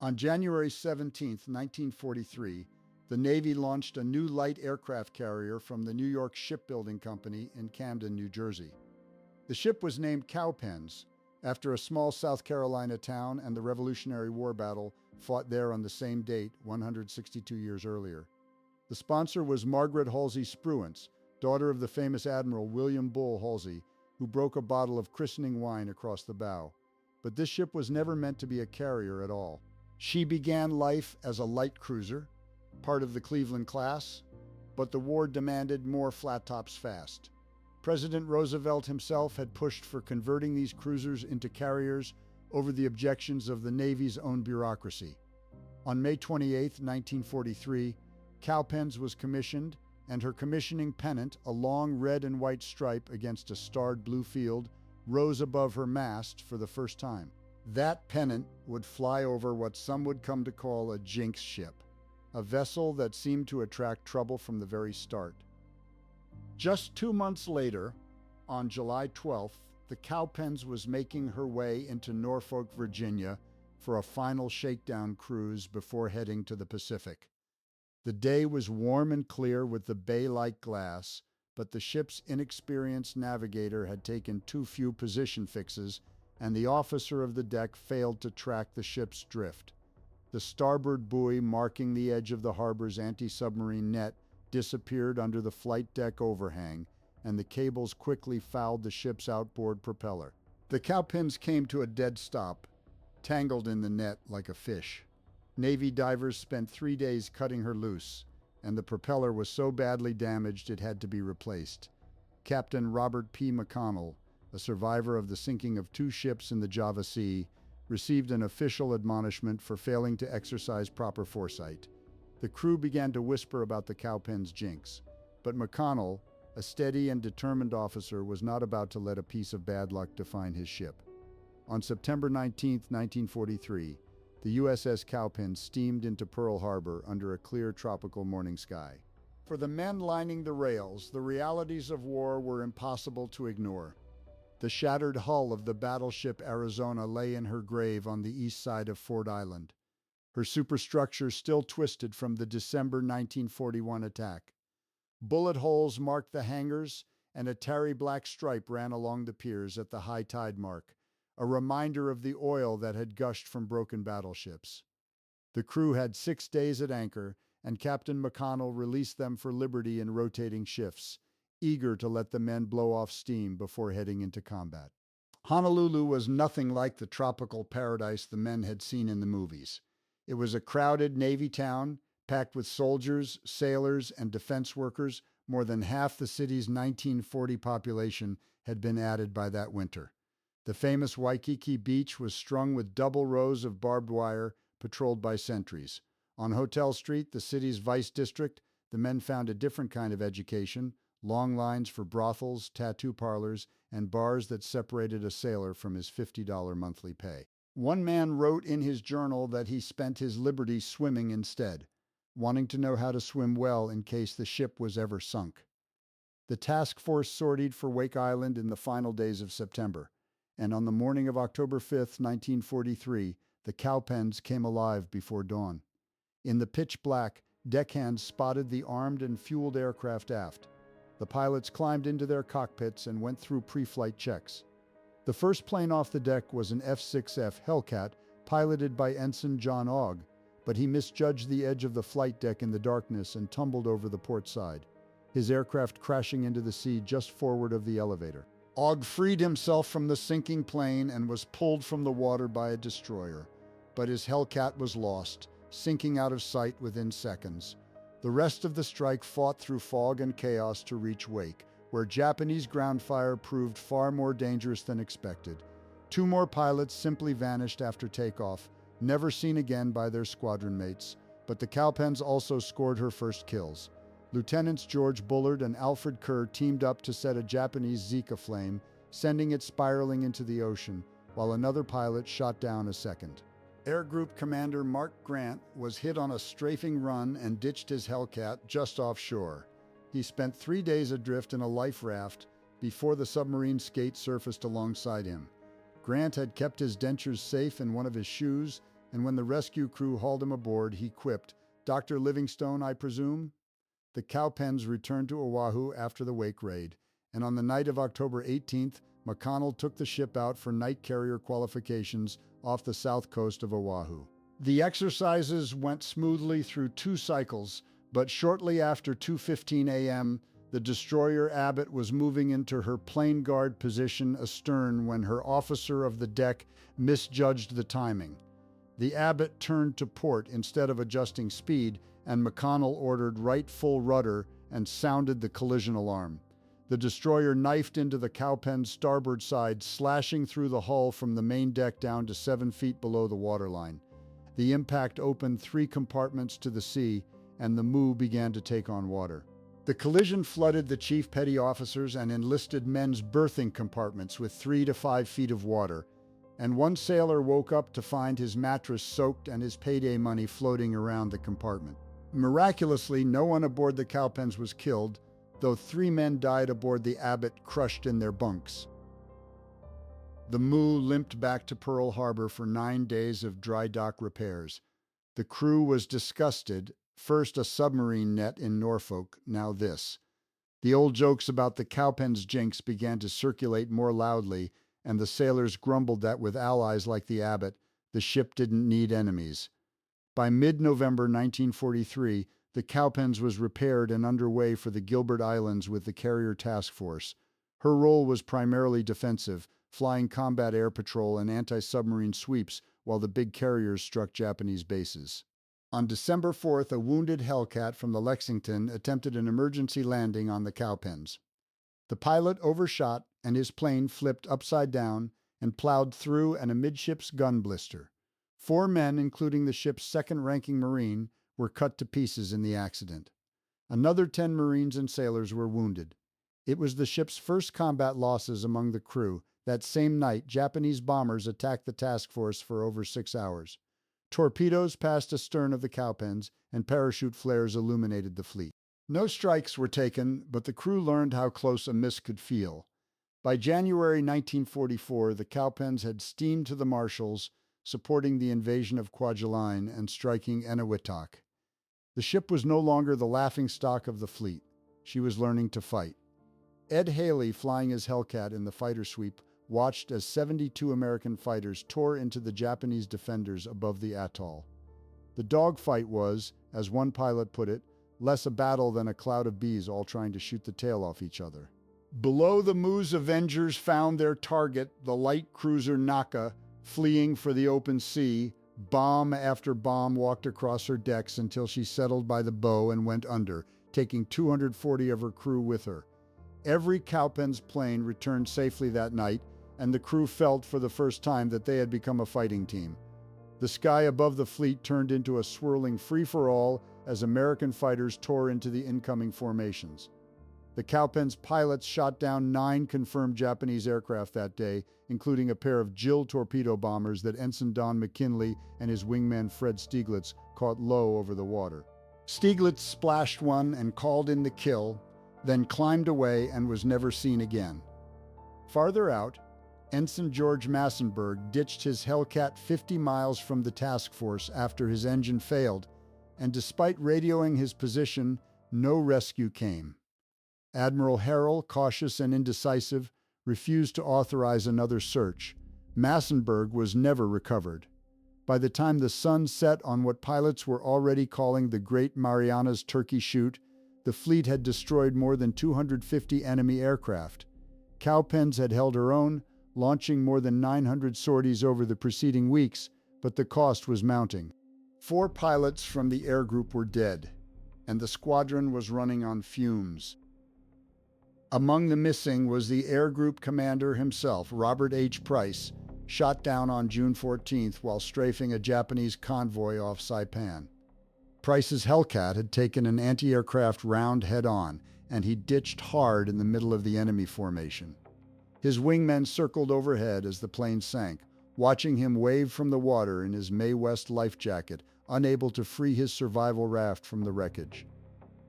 On January 17, 1943, the Navy launched a new light aircraft carrier from the New York Shipbuilding Company in Camden, New Jersey. The ship was named Cowpens, after a small South Carolina town and the Revolutionary War battle fought there on the same date, 162 years earlier. The sponsor was Margaret Halsey Spruance, daughter of the famous Admiral William Bull Halsey, who broke a bottle of christening wine across the bow. But this ship was never meant to be a carrier at all. She began life as a light cruiser, part of the Cleveland class, but the war demanded more flat tops fast. President Roosevelt himself had pushed for converting these cruisers into carriers over the objections of the Navy's own bureaucracy. On May 28, 1943, Cowpens was commissioned, and her commissioning pennant, a long red and white stripe against a starred blue field, rose above her mast for the first time. That pennant would fly over what some would come to call a jinx ship, a vessel that seemed to attract trouble from the very start. Just 2 months later, on July 12th, the Cowpens was making her way into Norfolk, Virginia, for a final shakedown cruise before heading to the Pacific. The day was warm and clear with the bay like glass, but the ship's inexperienced navigator had taken too few position fixes, and the officer of the deck failed to track the ship's drift. The starboard buoy marking the edge of the harbor's anti-submarine net disappeared under the flight deck overhang, and the cables quickly fouled the ship's outboard propeller. The Cowpens came to a dead stop, tangled in the net like a fish. Navy divers spent 3 days cutting her loose, and the propeller was so badly damaged it had to be replaced. Captain Robert P. McConnell, a survivor of the sinking of 2 ships in the Java Sea, received an official admonishment for failing to exercise proper foresight. The crew began to whisper about the Cowpens jinx, but McConnell, a steady and determined officer, was not about to let a piece of bad luck define his ship. On September 19, 1943, the USS Cowpens steamed into Pearl Harbor under a clear tropical morning sky. For the men lining the rails, the realities of war were impossible to ignore. The shattered hull of the battleship Arizona lay in her grave on the east side of Ford Island, her superstructure still twisted from the December 1941 attack. Bullet holes marked the hangars, and a tarry black stripe ran along the piers at the high tide mark, a reminder of the oil that had gushed from broken battleships. The crew had 6 days at anchor, and Captain McConnell released them for liberty in rotating shifts, eager to let the men blow off steam before heading into combat. Honolulu was nothing like the tropical paradise the men had seen in the movies. It was a crowded Navy town, packed with soldiers, sailors, and defense workers. More than half the city's 1940 population had been added by that winter. The famous Waikiki Beach was strung with double rows of barbed wire patrolled by sentries. On Hotel Street, the city's vice district, the men found a different kind of education, long lines for brothels, tattoo parlors, and bars that separated a sailor from his $50 monthly pay. One man wrote in his journal that he spent his liberty swimming instead, wanting to know how to swim well in case the ship was ever sunk. The task force sortied for Wake Island in the final days of September, and on the morning of October 5, 1943, the Cowpens came alive before dawn. In the pitch black, deckhands spotted the armed and fueled aircraft aft. The pilots climbed into their cockpits and went through pre-flight checks. The first plane off the deck was an F-6F Hellcat piloted by Ensign John Ogg, but he misjudged the edge of the flight deck in the darkness and tumbled over the port side, his aircraft crashing into the sea just forward of the elevator. Ogg freed himself from the sinking plane and was pulled from the water by a destroyer, but his Hellcat was lost, sinking out of sight within seconds. The rest of the strike fought through fog and chaos to reach Wake, where Japanese ground fire proved far more dangerous than expected. 2 more pilots simply vanished after takeoff, never seen again by their squadron mates, but the Cowpens also scored her first kills. Lieutenants George Bullard and Alfred Kerr teamed up to set a Japanese Zika flame, sending it spiraling into the ocean, while another pilot shot down a second. Air Group Commander Mark Grant was hit on a strafing run and ditched his Hellcat just offshore. He spent 3 days adrift in a life raft before the submarine skate surfaced alongside him. Grant had kept his dentures safe in one of his shoes, and when the rescue crew hauled him aboard, he quipped, "Dr. Livingstone, I presume?" The Cowpens returned to Oahu after the wake raid, and on the night of October 18th, McConnell took the ship out for night carrier qualifications off the south coast of Oahu. The exercises went smoothly through 2 cycles, but shortly after 2:15 a.m., the destroyer Abbott was moving into her plane guard position astern when her officer of the deck misjudged the timing. The Abbott turned to port instead of adjusting speed, and McConnell ordered right full rudder and sounded the collision alarm. The destroyer knifed into the Cowpen's starboard side, slashing through the hull from the main deck down to 7 feet below the waterline. The impact opened 3 compartments to the sea, and the Moo began to take on water. The collision flooded the chief petty officers and enlisted men's berthing compartments with 3 to 5 feet of water, and one sailor woke up to find his mattress soaked and his payday money floating around the compartment. Miraculously, no one aboard the Cowpens was killed, though 3 men died aboard the Abbott, crushed in their bunks. The Moo limped back to Pearl Harbor for 9 days of dry dock repairs. The crew was disgusted, first a submarine net in Norfolk, now this. The old jokes about the Cowpens Jinx began to circulate more loudly, and the sailors grumbled that with allies like the Abbott, the ship didn't need enemies. By mid-November 1943, the Cowpens was repaired and underway for the Gilbert Islands with the Carrier Task Force. Her role was primarily defensive, flying combat air patrol and anti-submarine sweeps while the big carriers struck Japanese bases. On December 4th, a wounded Hellcat from the Lexington attempted an emergency landing on the Cowpens. The pilot overshot, and his plane flipped upside down and plowed through an amidships gun blister. 4 men, including the ship's second-ranking Marine, were cut to pieces in the accident. Another 10 Marines and sailors were wounded. It was the ship's first combat losses among the crew. That same night, Japanese bombers attacked the task force for over 6 hours. Torpedoes passed astern of the Cowpens, and parachute flares illuminated the fleet. No strikes were taken, but the crew learned how close a miss could feel. By January 1944, the Cowpens had steamed to the Marshalls, supporting the invasion of Kwajalein and striking Eniwetok. The ship was no longer the laughingstock of the fleet. She was learning to fight. Ed Haley, flying his Hellcat in the fighter sweep, watched as 72 American fighters tore into the Japanese defenders above the atoll. The dogfight was, as one pilot put it, less a battle than a cloud of bees all trying to shoot the tail off each other. Below, the Moo's Avengers found their target, the light cruiser Naka, fleeing for the open sea. Bomb after bomb walked across her decks until she settled by the bow and went under, taking 240 of her crew with her. Every Cowpens plane returned safely that night, and the crew felt for the first time that they had become a fighting team. The sky above the fleet turned into a swirling free-for-all as American fighters tore into the incoming formations. The Cowpens pilots shot down 9 confirmed Japanese aircraft that day, including a pair of Jill torpedo bombers that Ensign Don McKinley and his wingman Fred Stieglitz caught low over the water. Stieglitz splashed one and called in the kill, then climbed away and was never seen again. Farther out, Ensign George Massenburg ditched his Hellcat 50 miles from the task force after his engine failed, and despite radioing his position, no rescue came. Admiral Harrell, cautious and indecisive, refused to authorize another search. Massenburg was never recovered. By the time the sun set on what pilots were already calling the Great Marianas Turkey Shoot, the fleet had destroyed more than 250 enemy aircraft. Cowpens had held her own, launching more than 900 sorties over the preceding weeks, but the cost was mounting. 4 pilots from the air group were dead, and the squadron was running on fumes. Among the missing was the air group commander himself, Robert H. Price, shot down on June 14th while strafing a Japanese convoy off Saipan. Price's Hellcat had taken an anti-aircraft round head-on, and he ditched hard in the middle of the enemy formation. His wingmen circled overhead as the plane sank, watching him wave from the water in his Mae West life jacket, unable to free his survival raft from the wreckage.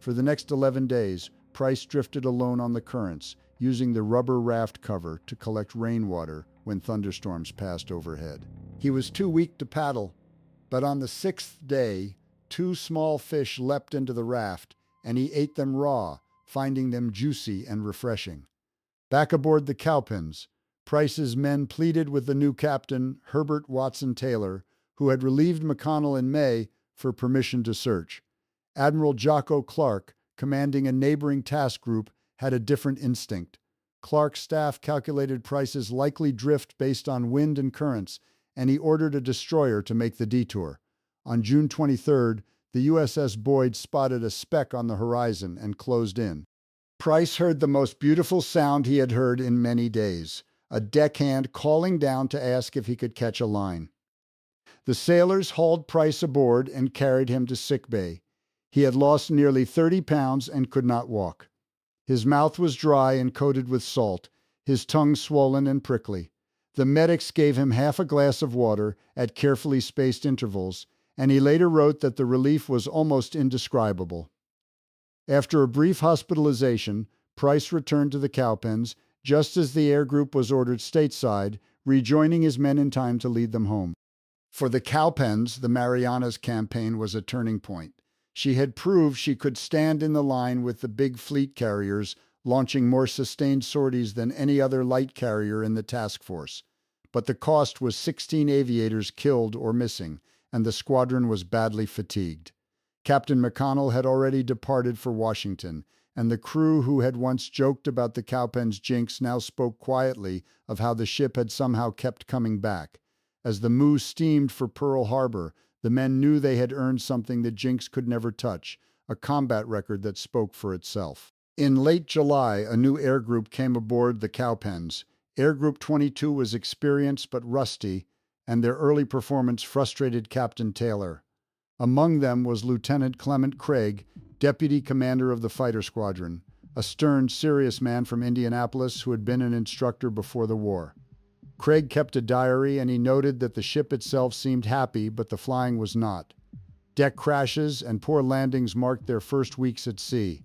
For the next 11 days, Price drifted alone on the currents, using the rubber raft cover to collect rainwater when thunderstorms passed overhead. He was too weak to paddle, But on the sixth day, two small fish leapt into the raft, and he ate them raw, finding them juicy and refreshing. Back aboard the Cowpens, Price's men pleaded with the new captain, Herbert Watson Taylor, who had relieved McConnell in May, for permission to search. Admiral Jocko Clark, commanding a neighboring task group, had a different instinct. Clark's staff calculated Price's likely drift based on wind and currents, and he ordered a destroyer to make the detour. On June 23rd, the USS Boyd spotted a speck on the horizon and closed in. Price heard the most beautiful sound he had heard in many days, a deckhand calling down to ask if he could catch a line. The sailors hauled Price aboard and carried him to sickbay. He had lost nearly 30 pounds and could not walk. His mouth was dry and coated with salt, his tongue swollen and prickly. The medics gave him half a glass of water at carefully spaced intervals, and he later wrote that the relief was almost indescribable. After a brief hospitalization, Price returned to the Cowpens just as the air group was ordered stateside, rejoining his men in time to lead them home. For the Cowpens, the Marianas campaign was a turning point. She had proved she could stand in the line with the big fleet carriers, launching more sustained sorties than any other light carrier in the task force. But the cost was 16 aviators killed or missing, and the squadron was badly fatigued. Captain McConnell had already departed for Washington, and the crew who had once joked about the Cowpens' Jinx now spoke quietly of how the ship had somehow kept coming back. As the Moo steamed for Pearl Harbor, the men knew they had earned something the Jinx could never touch, a combat record that spoke for itself. In late July, a new air group came aboard the Cowpens. Air Group 22 was experienced but rusty, and their early performance frustrated Captain Taylor. Among them was Lieutenant Clement Craig, deputy commander of the fighter squadron, a stern, serious man from Indianapolis who had been an instructor before the war. Craig kept a diary, and he noted that the ship itself seemed happy, but the flying was not. Deck crashes and poor landings marked their first weeks at sea.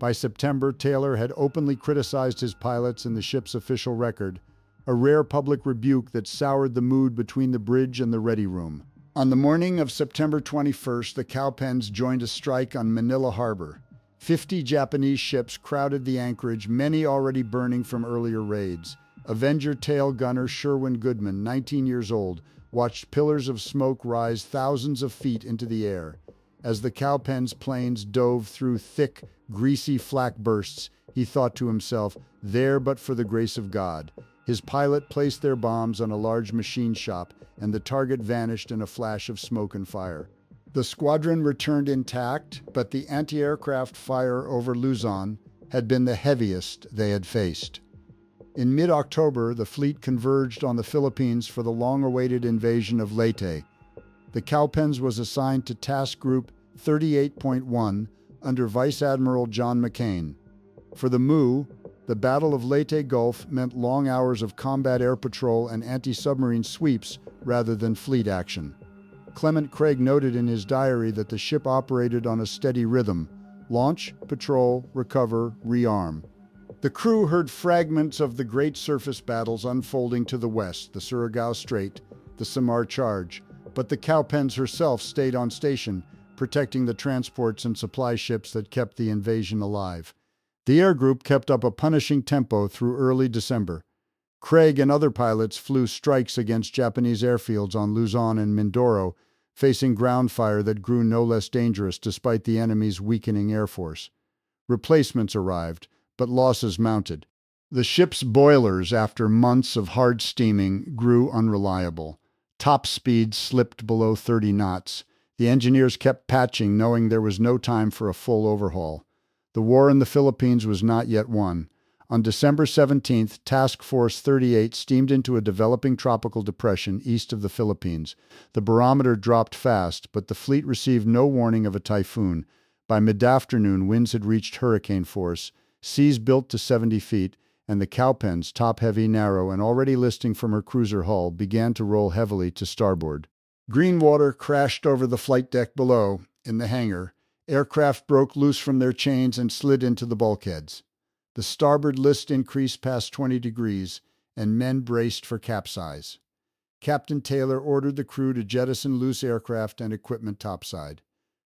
By September, Taylor had openly criticized his pilots in the ship's official record, a rare public rebuke that soured the mood between the bridge and the ready room. On the morning of September 21st, the Cowpens joined a strike on Manila Harbor. 50 Japanese ships crowded the anchorage, many already burning from earlier raids. Avenger tail gunner Sherwin Goodman, 19 years old, watched pillars of smoke rise thousands of feet into the air. As the Cowpens planes dove through thick, greasy flak bursts, he thought to himself, "There but for the grace of God." His pilot placed their bombs on a large machine shop, and the target vanished in a flash of smoke and fire. The squadron returned intact, but the anti-aircraft fire over Luzon had been the heaviest they had faced. In mid-October, the fleet converged on the Philippines for the long-awaited invasion of Leyte. The Cowpens was assigned to Task Group 38.1 under Vice Admiral John McCain. For the Moo, the Battle of Leyte Gulf meant long hours of combat air patrol and anti-submarine sweeps rather than fleet action. Clement Craig noted in his diary that the ship operated on a steady rhythm: launch, patrol, recover, rearm. The crew heard fragments of the great surface battles unfolding to the west, the Surigao Strait, the Samar Charge, but the Cowpens herself stayed on station, protecting the transports and supply ships that kept the invasion alive. The air group kept up a punishing tempo through early December. Craig and other pilots flew strikes against Japanese airfields on Luzon and Mindoro, facing ground fire that grew no less dangerous despite the enemy's weakening air force. Replacements arrived, but losses mounted. The ship's boilers, after months of hard steaming, grew unreliable. Top speed slipped below 30 knots. The engineers kept patching, knowing there was no time for a full overhaul. The war in the Philippines was not yet won. On December 17th, Task Force 38 steamed into a developing tropical depression east of the Philippines. The barometer dropped fast, but the fleet received no warning of a typhoon. By mid-afternoon, winds had reached hurricane force. Seas built to 70 feet, and the Cowpens, top-heavy, narrow, and already listing from her cruiser hull, began to roll heavily to starboard. Green water crashed over the flight deck below. In the hangar, aircraft broke loose from their chains and slid into the bulkheads. The starboard list increased past 20 degrees, and men braced for capsize. Captain Taylor ordered the crew to jettison loose aircraft and equipment topside.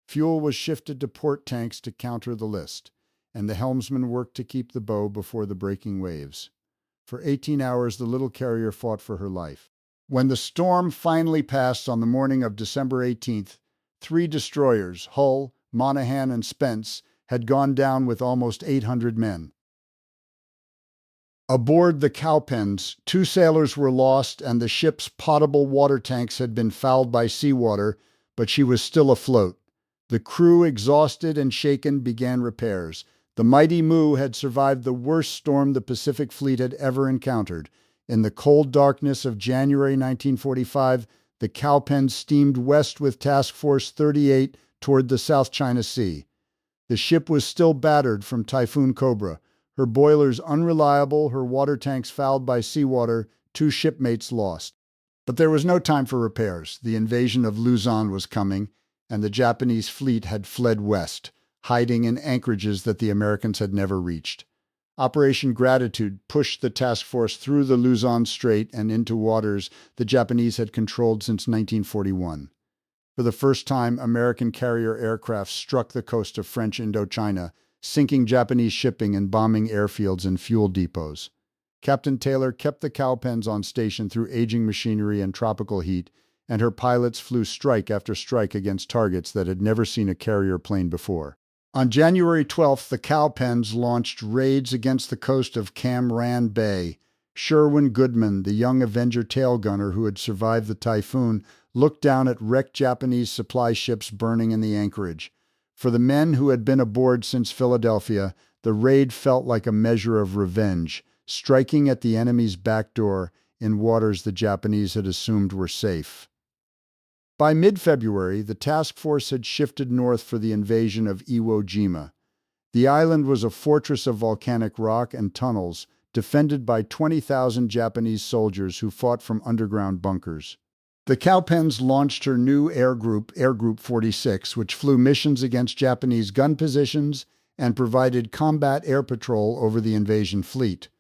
Fuel was shifted to port tanks to counter the list, and the helmsman worked to keep the bow before the breaking waves. For 18 hours, the little carrier fought for her life. When the storm finally passed on the morning of December 18th, 3 destroyers, Hull, Monaghan, and Spence, had gone down with almost 800 men. Aboard the Cowpens, 2 sailors were lost and the ship's potable water tanks had been fouled by seawater, but she was still afloat. The crew, exhausted and shaken, began repairs. The Mighty Moo had survived the worst storm the Pacific Fleet had ever encountered. In the cold darkness of January 1945, the Cowpens steamed west with Task Force 38 toward the South China Sea. The ship was still battered from Typhoon Cobra, her boilers unreliable, her water tanks fouled by seawater, 2 shipmates lost. But there was no time for repairs. The invasion of Luzon was coming, and the Japanese fleet had fled west, hiding in anchorages that the Americans had never reached. Operation Gratitude pushed the task force through the Luzon Strait and into waters the Japanese had controlled since 1941. For the first time, American carrier aircraft struck the coast of French Indochina, sinking Japanese shipping and bombing airfields and fuel depots. Captain Taylor kept the Cowpens on station through aging machinery and tropical heat, and her pilots flew strike after strike against targets that had never seen a carrier plane before. On January 12th, the Cowpens launched raids against the coast of Cam Ranh Bay. Sherwin Goodman, the young Avenger tail gunner who had survived the typhoon, looked down at wrecked Japanese supply ships burning in the anchorage. For the men who had been aboard since Philadelphia, the raid felt like a measure of revenge, striking at the enemy's back door in waters the Japanese had assumed were safe. By mid-February, the task force had shifted north for the invasion of Iwo Jima. The island was a fortress of volcanic rock and tunnels, defended by 20,000 Japanese soldiers who fought from underground bunkers. The Cowpens launched her new Air Group 46, which flew missions against Japanese gun positions and provided combat air patrol over the invasion fleet.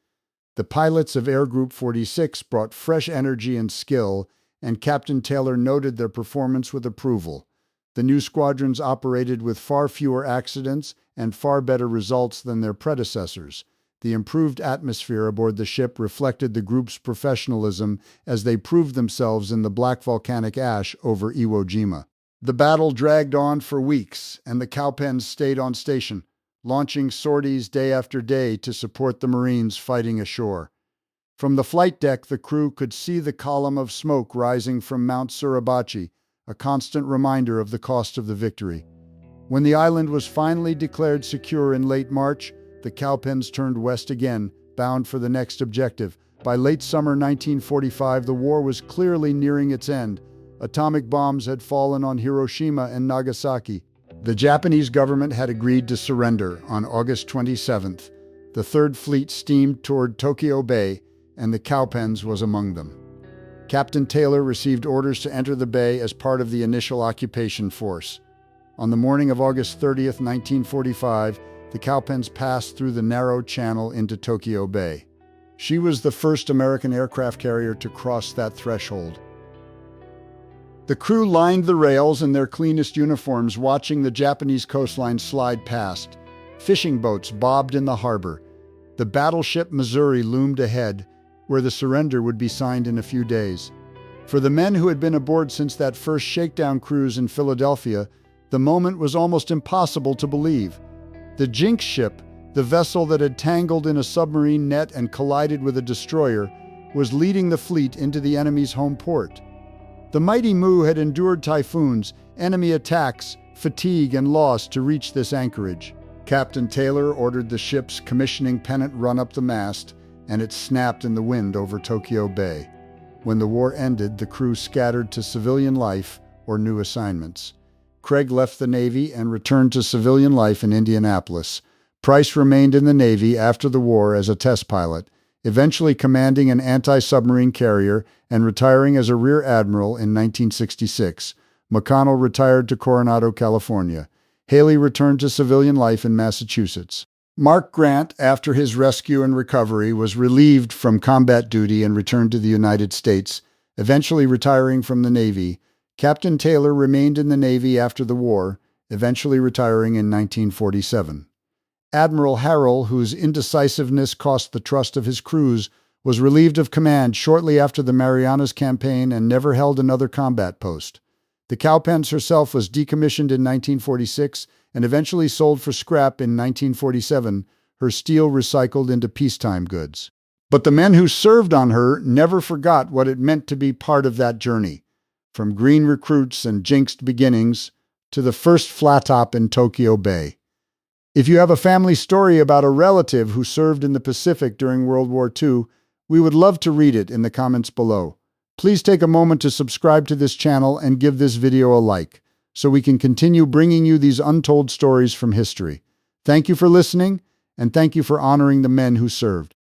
The pilots of Air Group 46 brought fresh energy and skill, and Captain Taylor noted their performance with approval. The new squadrons operated with far fewer accidents and far better results than their predecessors. The improved atmosphere aboard the ship reflected the group's professionalism as they proved themselves in the black volcanic ash over Iwo Jima. The battle dragged on for weeks, and the Cowpens stayed on station, launching sorties day after day to support the Marines fighting ashore. From the flight deck, the crew could see the column of smoke rising from Mount Suribachi, a constant reminder of the cost of the victory. When the island was finally declared secure in late March, the Cowpens turned west again, bound for the next objective. By late summer 1945, the war was clearly nearing its end. Atomic bombs had fallen on Hiroshima and Nagasaki. The Japanese government had agreed to surrender on August 27th. The Third Fleet steamed toward Tokyo Bay, and the Cowpens was among them. Captain Taylor received orders to enter the bay as part of the initial occupation force. On the morning of August 30th, 1945, the Cowpens passed through the narrow channel into Tokyo Bay. She was the first American aircraft carrier to cross that threshold. The crew lined the rails in their cleanest uniforms, watching the Japanese coastline slide past. Fishing boats bobbed in the harbor. The battleship Missouri loomed ahead, where the surrender would be signed in a few days. For the men who had been aboard since that first shakedown cruise in Philadelphia, the moment was almost impossible to believe. The Jinx ship, the vessel that had tangled in a submarine net and collided with a destroyer, was leading the fleet into the enemy's home port. The Mighty Moo had endured typhoons, enemy attacks, fatigue, and loss to reach this anchorage. Captain Taylor ordered the ship's commissioning pennant run up the mast, and it snapped in the wind over Tokyo Bay. When the war ended, the crew scattered to civilian life or new assignments. Craig left the Navy and returned to civilian life in Indianapolis. Price remained in the Navy after the war as a test pilot, eventually commanding an anti-submarine carrier and retiring as a rear admiral in 1966. McConnell retired to Coronado, California. Haley returned to civilian life in Massachusetts. Mark Grant, after his rescue and recovery, was relieved from combat duty and returned to the United States, eventually retiring from the Navy. Captain Taylor remained in the Navy after the war, eventually retiring in 1947. Admiral Harrell, whose indecisiveness cost the trust of his crews, was relieved of command shortly after the Marianas Campaign and never held another combat post. The Cowpens herself was decommissioned in 1946 and eventually sold for scrap in 1947, her steel recycled into peacetime goods. But the men who served on her never forgot what it meant to be part of that journey, from green recruits and jinxed beginnings to the first flat top in Tokyo Bay. If you have a family story about a relative who served in the Pacific during World War II, we would love to read it in the comments below. Please take a moment to subscribe to this channel and give this video a like, so we can continue bringing you these untold stories from history. Thank you for listening, and thank you for honoring the men who served.